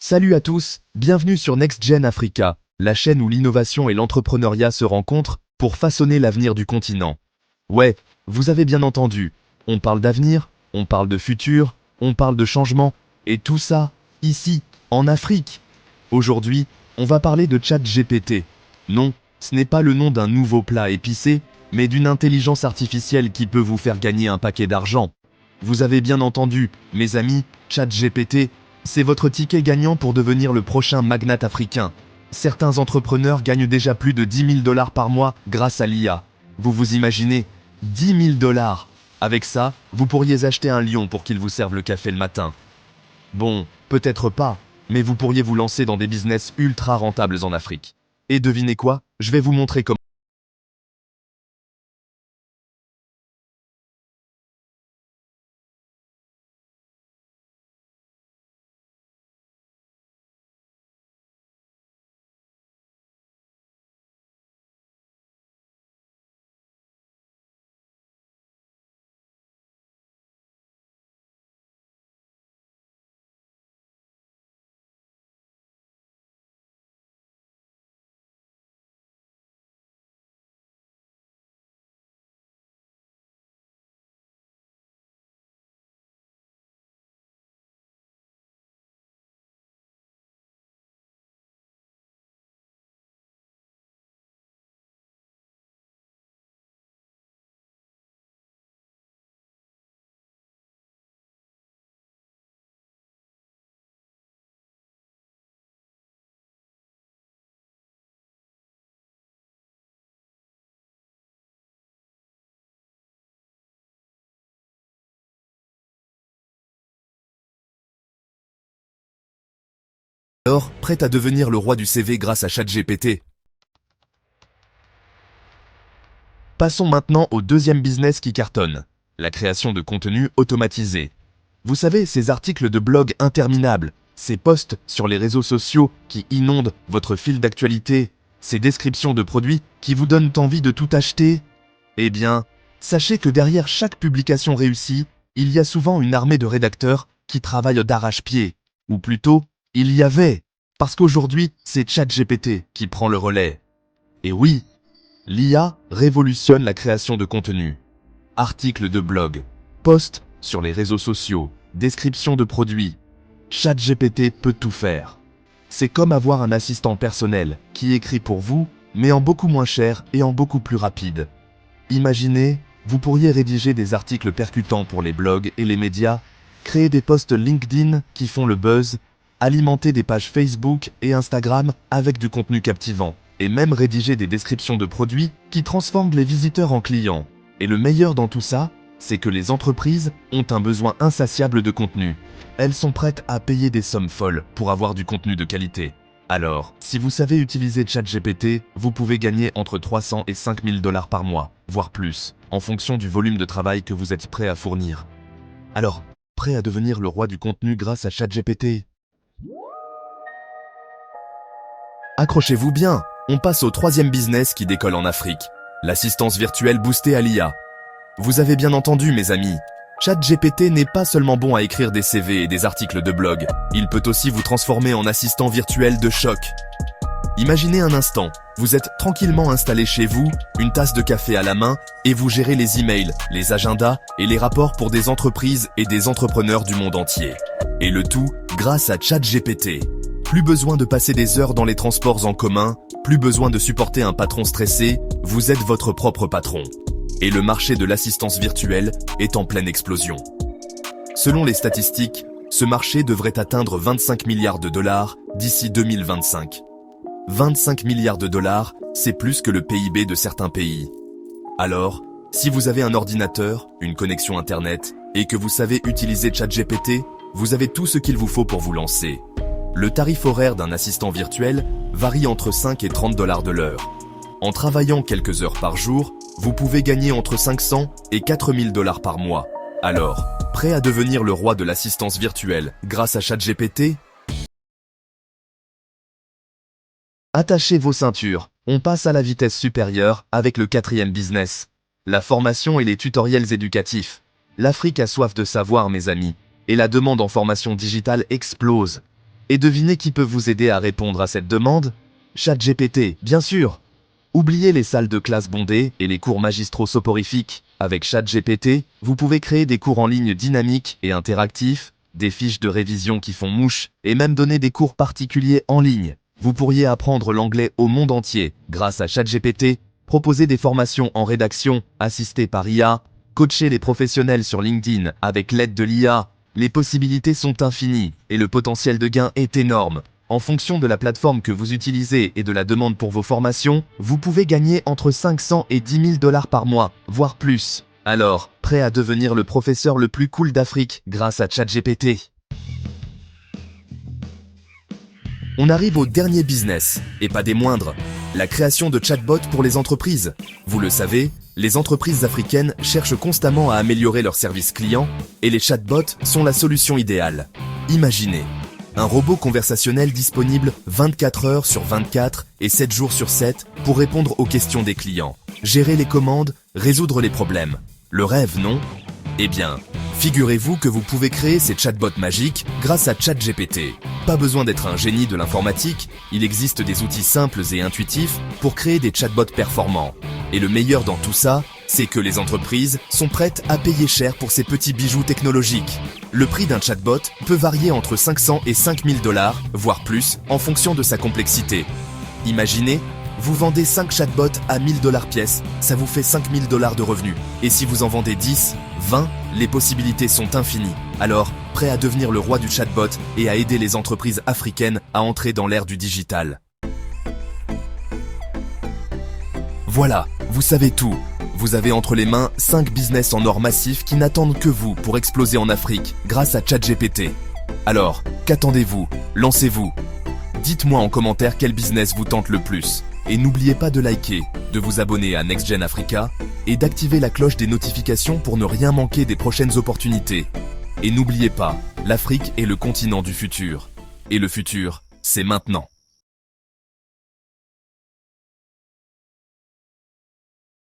Salut à tous, bienvenue sur Next Gen Africa, la chaîne où l'innovation et l'entrepreneuriat se rencontrent pour façonner l'avenir du continent. Ouais, vous avez bien entendu, on parle d'avenir, on parle de futur, on parle de changement, et tout ça, ici, en Afrique. Aujourd'hui, on va parler de ChatGPT. Non, ce n'est pas le nom d'un nouveau plat épicé, mais d'une intelligence artificielle qui peut vous faire gagner un paquet d'argent. Vous avez bien entendu, mes amis, ChatGPT, c'est votre ticket gagnant pour devenir le prochain magnate africain. Certains entrepreneurs gagnent déjà plus de 10 000 $ par mois grâce à l'IA. Vous vous imaginez 10 000 $. Avec ça, vous pourriez acheter un lion pour qu'il vous serve le café le matin. Bon, peut-être pas, mais vous pourriez vous lancer dans des business ultra rentables en Afrique. Et devinez quoi? Je vais vous montrer comment. Alors, prêt à devenir le roi du CV grâce à ChatGPT? Passons maintenant au deuxième business qui cartonne, la création de contenu automatisé. Vous savez, ces articles de blog interminables, ces posts sur les réseaux sociaux qui inondent votre fil d'actualité, ces descriptions de produits qui vous donnent envie de tout acheter. Eh bien, sachez que derrière chaque publication réussie, il y a souvent une armée de rédacteurs qui travaillent d'arrache-pied. Ou plutôt, il y avait. Parce qu'aujourd'hui, c'est ChatGPT qui prend le relais. Et oui, l'IA révolutionne la création de contenu. Articles de blog, posts sur les réseaux sociaux, descriptions de produits. ChatGPT peut tout faire. C'est comme avoir un assistant personnel qui écrit pour vous, mais en beaucoup moins cher et en beaucoup plus rapide. Imaginez, vous pourriez rédiger des articles percutants pour les blogs et les médias, créer des posts LinkedIn qui font le buzz, alimenter des pages Facebook et Instagram avec du contenu captivant, et même rédiger des descriptions de produits qui transforment les visiteurs en clients. Et le meilleur dans tout ça, c'est que les entreprises ont un besoin insatiable de contenu. Elles sont prêtes à payer des sommes folles pour avoir du contenu de qualité. Alors, si vous savez utiliser ChatGPT, vous pouvez gagner entre 300 et 5 000 $ par mois, voire plus, en fonction du volume de travail que vous êtes prêt à fournir. Alors, prêt à devenir le roi du contenu grâce à ChatGPT? Accrochez-vous bien, on passe au troisième business qui décolle en Afrique, l'assistance virtuelle boostée à l'IA. Vous avez bien entendu, mes amis, ChatGPT n'est pas seulement bon à écrire des CV et des articles de blog, il peut aussi vous transformer en assistant virtuel de choc. Imaginez un instant, vous êtes tranquillement installé chez vous, une tasse de café à la main, et vous gérez les emails, les agendas et les rapports pour des entreprises et des entrepreneurs du monde entier. Et le tout grâce à ChatGPT. Plus besoin de passer des heures dans les transports en commun, plus besoin de supporter un patron stressé, vous êtes votre propre patron. Et le marché de l'assistance virtuelle est en pleine explosion. Selon les statistiques, ce marché devrait atteindre 25 milliards de dollars d'ici 2025. 25 milliards de dollars, c'est plus que le PIB de certains pays. Alors, si vous avez un ordinateur, une connexion Internet, et que vous savez utiliser ChatGPT, vous avez tout ce qu'il vous faut pour vous lancer. Le tarif horaire d'un assistant virtuel varie entre 5 et 30 $ de l'heure. En travaillant quelques heures par jour, vous pouvez gagner entre 500 et 4 000 $ par mois. Alors, prêt à devenir le roi de l'assistance virtuelle grâce à ChatGPT? Attachez vos ceintures, on passe à la vitesse supérieure avec le quatrième business. La formation et les tutoriels éducatifs. L'Afrique a soif de savoir, mes amis, et la demande en formation digitale explose. Et devinez qui peut vous aider à répondre à cette demande? ChatGPT, bien sûr. Oubliez les salles de classe bondées et les cours magistraux soporifiques. Avec ChatGPT, vous pouvez créer des cours en ligne dynamiques et interactifs, des fiches de révision qui font mouche, et même donner des cours particuliers en ligne. Vous pourriez apprendre l'anglais au monde entier grâce à ChatGPT, proposer des formations en rédaction assistées par IA, coacher les professionnels sur LinkedIn avec l'aide de l'IA. Les possibilités sont infinies et le potentiel de gain est énorme. En fonction de la plateforme que vous utilisez et de la demande pour vos formations, vous pouvez gagner entre 500 et 10 000 $ par mois, voire plus. Alors, prêt à devenir le professeur le plus cool d'Afrique grâce à ChatGPT? On arrive au dernier business, et pas des moindres, la création de chatbots pour les entreprises. Vous le savez, les entreprises africaines cherchent constamment à améliorer leur service client, et les chatbots sont la solution idéale. Imaginez un robot conversationnel disponible 24 heures sur 24 et 7 jours sur 7 pour répondre aux questions des clients, gérer les commandes, résoudre les problèmes. Le rêve, non? Eh bien, figurez-vous que vous pouvez créer ces chatbots magiques grâce à ChatGPT. Pas besoin d'être un génie de l'informatique, il existe des outils simples et intuitifs pour créer des chatbots performants. Et le meilleur dans tout ça, c'est que les entreprises sont prêtes à payer cher pour ces petits bijoux technologiques. Le prix d'un chatbot peut varier entre 500 et 5000 $, voire plus, en fonction de sa complexité. Imaginez, vous vendez 5 chatbots à 1000 $ pièce, ça vous fait 5000 $ de revenus. Et si vous en vendez 10, 20, les possibilités sont infinies. Alors, prêt à devenir le roi du chatbot et à aider les entreprises africaines à entrer dans l'ère du digital. Voilà, vous savez tout. Vous avez entre les mains 5 business en or massif qui n'attendent que vous pour exploser en Afrique grâce à ChatGPT. Alors, qu'attendez-vous? Lancez-vous. Dites-moi en commentaire quel business vous tente le plus. Et n'oubliez pas de liker, de vous abonner à NextGen Africa et d'activer la cloche des notifications pour ne rien manquer des prochaines opportunités. Et n'oubliez pas, l'Afrique est le continent du futur. Et le futur, c'est maintenant.